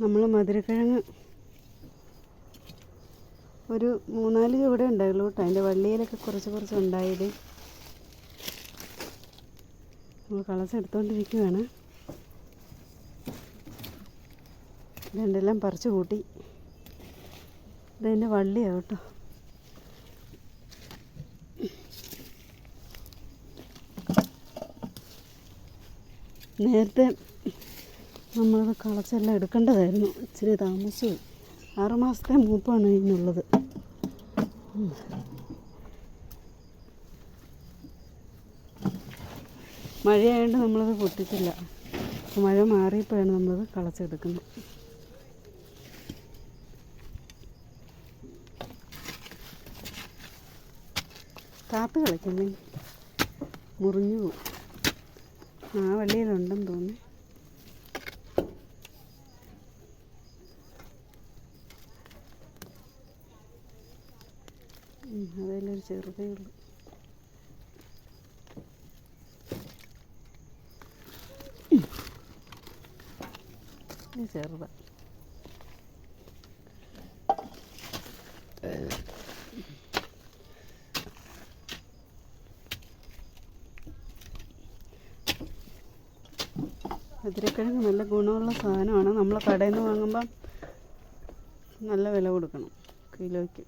നമ്മൾ മധുരക്കിഴങ്ങ് ഒരു 3-4 ചുവടെ ഉണ്ടായുള്ളൂ കേട്ടോ. അതിൻ്റെ വള്ളിയിലൊക്കെ കുറച്ച് ഉണ്ടായത് നമ്മൾ കളച്ചെടുത്തോണ്ടിരിക്കുകയാണ്. രണ്ടെല്ലാം പറിച്ചു കൂട്ടി. ഇതതിൻ്റെ വള്ളിയാണ് കേട്ടോ. നേരത്തെ നമ്മളത് കളച്ചെല്ലാം എടുക്കേണ്ടതായിരുന്നു. ഇച്ചിരി താമസിച്ചു. 6 മാസത്തെ മൂപ്പാണ് ഇതിനുള്ളത്. മഴയായതുകൊണ്ട് നമ്മളത് പൊട്ടിച്ചില്ല. മഴ മാറിയപ്പോഴാണ് നമ്മളത് കളച്ചെടുക്കുന്നത്. കാത്ത് കളിക്കല്ലേ, മുറിഞ്ഞു പോകും. ആ വള്ളിയിലുണ്ടെന്ന് തോന്നി. അതിലൊരു ചെറുതേ ഉള്ളൂ. ചെറുത മധുരക്കിഴങ്ങ് നല്ല ഗുണമുള്ള സാധനമാണ്. നമ്മൾ കടയിൽ നിന്ന് വാങ്ങുമ്പം നല്ല വില കൊടുക്കണം കിലോയ്ക്ക്.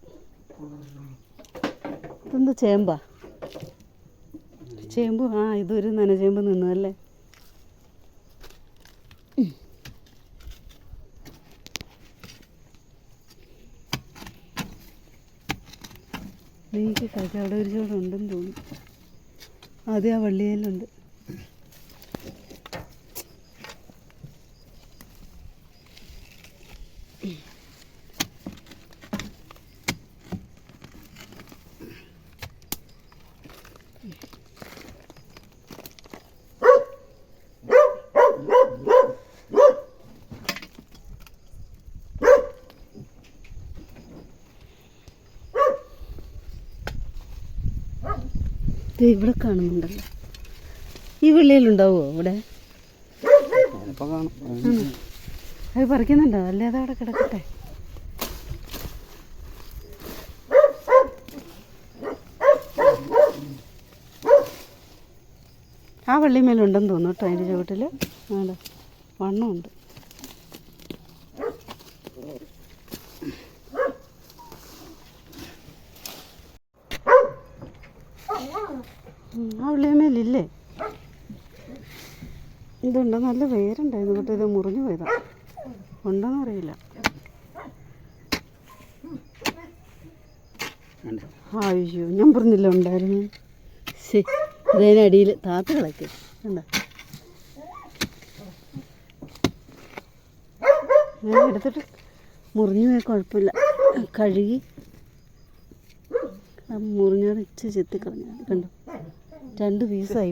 ഇതെന്ത് ചേമ്പാ? ചേമ്പ്. ആ, ഇതൊരു നനചേമ്പ് നിന്നതല്ലേ. നീക്ക് കഴിക്കാം. അവിടെ ഒരു ചൂട് ഉണ്ടെന്ന് തോന്നുന്നു. ആദ്യം ആ വള്ളിയിലുണ്ട്. ഇവിടെ കാണുന്നുണ്ടല്ലോ. ഈ വെള്ളിയിലുണ്ടാവുമോ ഇവിടെ? അത് പറിക്കുന്നുണ്ടോ? അല്ലേ അതവിടെ കിടക്കട്ടെ. ആ വള്ളിമേലുണ്ടെന്ന് തോന്നുന്നു കേട്ടോ. അതിൻ്റെ ചുവട്ടിൽ വേണ്ട വണ്ണമുണ്ട്. ആ വള്ളിമേലില്ലേ? ഇതുണ്ടോ? നല്ല വേരുണ്ടായിരുന്നു കേട്ടോ. ഇത് മുറിഞ്ഞു പോയതാ. ഉണ്ടോന്ന് അറിയില്ല. അയ്യോ, ഞാൻ പറഞ്ഞില്ല ഉണ്ടായിരുന്നു. ശരി, ഇതിനടിയിൽ താത്ത കളയ്ക്കും. എന്താ ഞാൻ എടുത്തിട്ട് മുറിഞ്ഞു പോയാൽ കുഴപ്പമില്ല. കഴുകി മുറിഞ്ഞോട് ഇച്ചിരി ചെത്തിക്കളഞ്ഞ കണ്ടോ. 2 പീസായി.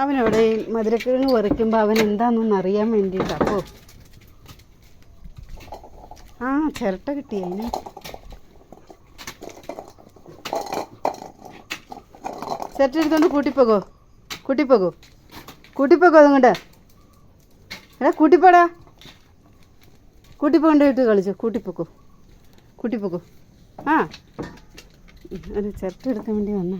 അവനവിടെ മധുരക്കിഴങ്ങ് പറിക്കുമ്പോൾ അവൻ എന്താണെന്നൊന്ന് അറിയാൻ വേണ്ടിയിട്ടാണ്. അപ്പോൾ ആ ചിരട്ട കിട്ടി. അതിന് ചിരട്ട എടുത്തോണ്ട് കൂട്ടിപ്പോകോ അതുകൊണ്ട്. എടാ കൂട്ടിപ്പോടാ. കൂട്ടിപ്പോണ്ട് ഇട്ട് കളിച്ചോ. കൂട്ടിപ്പോക്കോ. ആ, ഒരു ചിരട്ട എടുക്കാൻ വേണ്ടി വന്ന.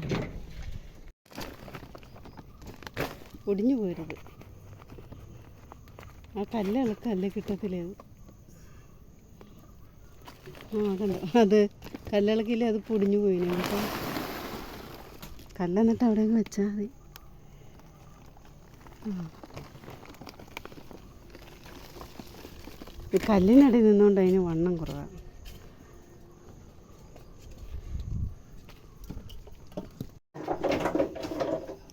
ഒടിഞ്ഞു പോരുത്. ആ കല്ല് കിട്ടത്തില്ലേ അത്. ആ കണ്ടോ, അത് കല്ലിളക്കില്ലേ, അത് പൊടിഞ്ഞു പോയിന്. അപ്പം കല്ലെന്നിട്ട് അവിടേക്ക് വെച്ചാൽ മതി. ഈ കല്ലിനടിയിൽ നിന്നുകൊണ്ട് അതിന് വണ്ണം കുറവാണ്.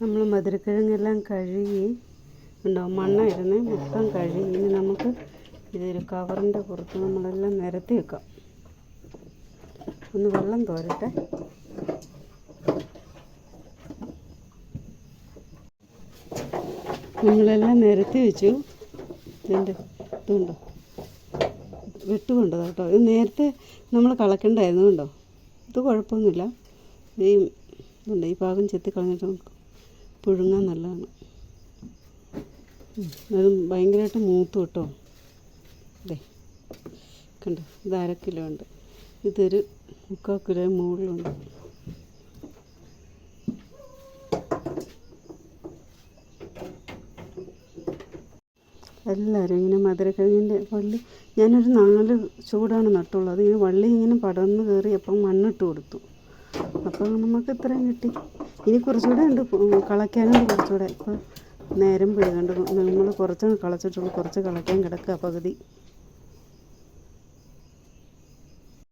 നമ്മൾ മധുരക്കിഴങ്ങെല്ലാം കഴുകി ഉണ്ടാവും. മണ്ണായിരുന്നേ, മൊത്തം കഴുകി. ഇനി നമുക്ക് ഇതൊരു കവറിൻ്റെ പുറത്ത് നമ്മളെല്ലാം നിരത്തി വെക്കാം. ഒന്ന് വെള്ളം തോരട്ടെ. നമ്മളെല്ലാം നിരത്തി വെച്ചു. ഇതിൻ്റെ ഇതുണ്ടോ, വെട്ടുകൊണ്ടോ കേട്ടോ. ഇത് നേരത്തെ നമ്മൾ കളക്കണ്ടായിരുന്നു. കണ്ടോ, മൂത്ത് കുഴപ്പമൊന്നുമില്ല. ഈ ഉണ്ട് ഈ ഭാഗം ചെത്തി കളഞ്ഞിട്ട് നമുക്ക് പുഴുങ്ങാൻ നല്ലതാണ്. അത് ഭയങ്കരമായിട്ട് മൂത്ത് കേട്ടോ. അതെ കണ്ടോ, ഇത് 1/2 കിലോ ഉണ്ട്. ഇതൊരു 3/4 കിലോ മുകളിലുണ്ട്. എല്ലാവരും ഇങ്ങനെ മധുരക്കിഴങ്ങിൻ്റെ വള്ളി ഞാനൊരു 4 ചൂടാണ് നട്ടുള്ളൂ. അത് ഇങ്ങനെ വള്ളി ഇങ്ങനെ പടർന്ന് കയറി അപ്പം മണ്ണിട്ട് കൊടുത്തു. അപ്പോൾ നമുക്ക് ഇത്രയും കിട്ടി. ഇനി കുറച്ചുകൂടെ ഉണ്ട് കളയ്ക്കാനുണ്ട് കുറച്ചുകൂടെ. ഇപ്പോൾ നേരം പിഴുകണ്ട് നമ്മൾ കുറച്ച് കളച്ചിട്ടുള്ളൂ, കുറച്ച് കളയ്ക്കാൻ കിടക്കുക പകുതി.